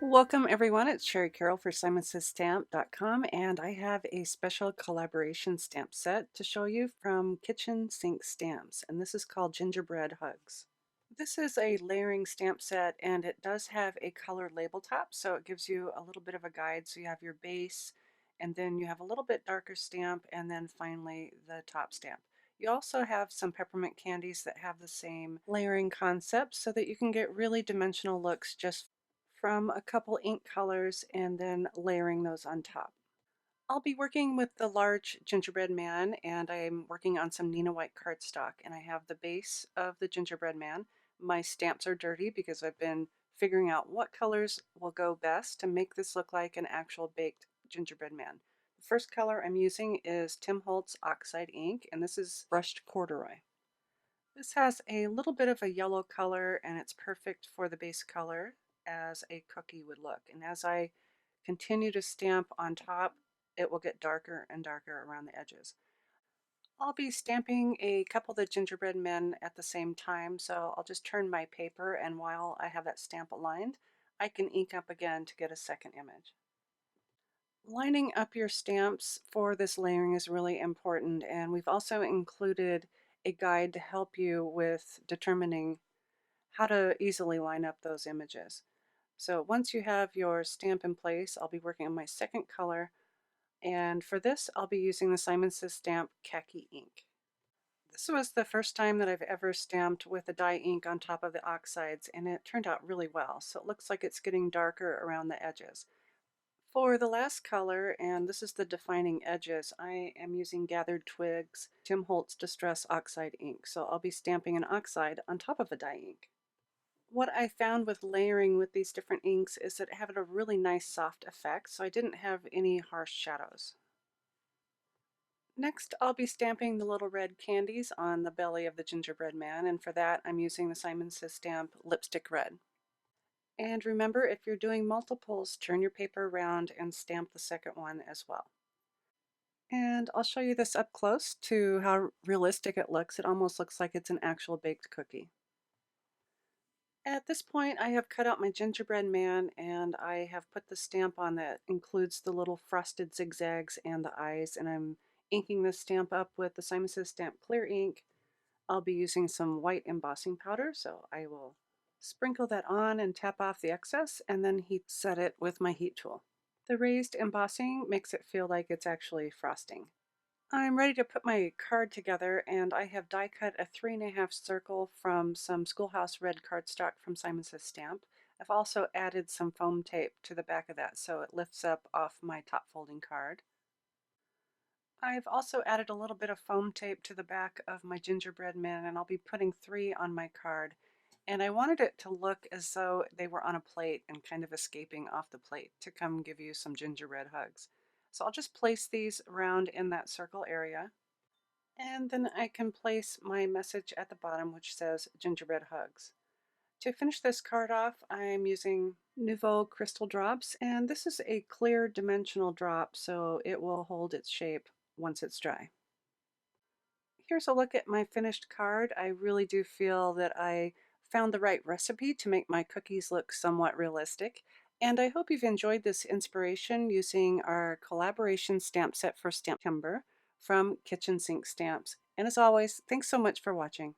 Welcome everyone, it's Shari Carroll for SimonsStamp.com, and I have a special collaboration stamp set to show you from Kitchen Sink Stamps, and this is called Gingerbread Hugs. This is a layering stamp set, and it does have a color label top, so it gives you a little bit of a guide. So you have your base, and then you have a little bit darker stamp, and then finally the top stamp. You also have some peppermint candies that have the same layering concept so that you can get really dimensional looks just from a couple ink colors and then layering those on top. I'll be working with the large gingerbread man, and I'm working on some Neenah white cardstock, and I have the base of the gingerbread man. My stamps are dirty because I've been figuring out what colors will go best to make this look like an actual baked gingerbread man. The first color I'm using is Tim Holtz Oxide ink, and this is brushed corduroy. This has a little bit of a yellow color, and it's perfect for the base color as a cookie would look. And as I continue to stamp on top, it will get darker and darker around the edges. I'll be stamping a couple of the gingerbread men at the same time, so I'll just turn my paper, and while I have that stamp aligned, I can ink up again to get a second image. Lining up your stamps for this layering is really important, and we've also included a guide to help you with determining how to easily line up those images. So once you have your stamp in place, I'll be working on my second color, and for this I'll be using the Simon Says Stamp KHAKI ink. This was the first time that I've ever stamped with a dye ink on top of the oxides, and it turned out really well. So it looks like it's getting darker around the edges. For the last color, and this is the defining edges, I am using Gathered Twigs Tim Holtz Distress Oxide ink. So I'll be stamping an oxide on top of a dye ink. What I found with layering with these different inks is that it had a really nice soft effect, so I didn't have any harsh shadows. Next, I'll be stamping the little red candies on the belly of the gingerbread man, and for that I'm using the Simon Says Stamp Lipstick Red. And remember, if you're doing multiples, turn your paper around and stamp the second one as well. And I'll show you this up close to how realistic it looks. It almost looks like it's an actual baked cookie. At this point, I have cut out my gingerbread man, and I have put the stamp on that includes the little frosted zigzags and the eyes, and I'm inking this stamp up with the Simon Says Stamp clear ink. I'll be using some white embossing powder, so I will sprinkle that on and tap off the excess, and then heat set it with my heat tool. The raised embossing makes it feel like it's actually frosting. I'm ready to put my card together, and I have die cut a 3.5 circle from some Schoolhouse red cardstock from Simon Says Stamp. I've also added some foam tape to the back of that so it lifts up off my top folding card. I've also added a little bit of foam tape to the back of my gingerbread men, and I'll be putting 3 on my card. And I wanted it to look as though they were on a plate and kind of escaping off the plate to come give you some gingerbread hugs. So I'll just place these around in that circle area. And then I can place my message at the bottom which says Gingerbread Hugs. To finish this card off, I'm using Nuvo crystal drops, and this is a clear dimensional drop so it will hold its shape once it's dry. Here's a look at my finished card. I really do feel that I found the right recipe to make my cookies look somewhat realistic, and I hope you've enjoyed this inspiration using our collaboration stamp set for STAMPtember from Kitchen Sink Stamps. And as always, thanks so much for watching.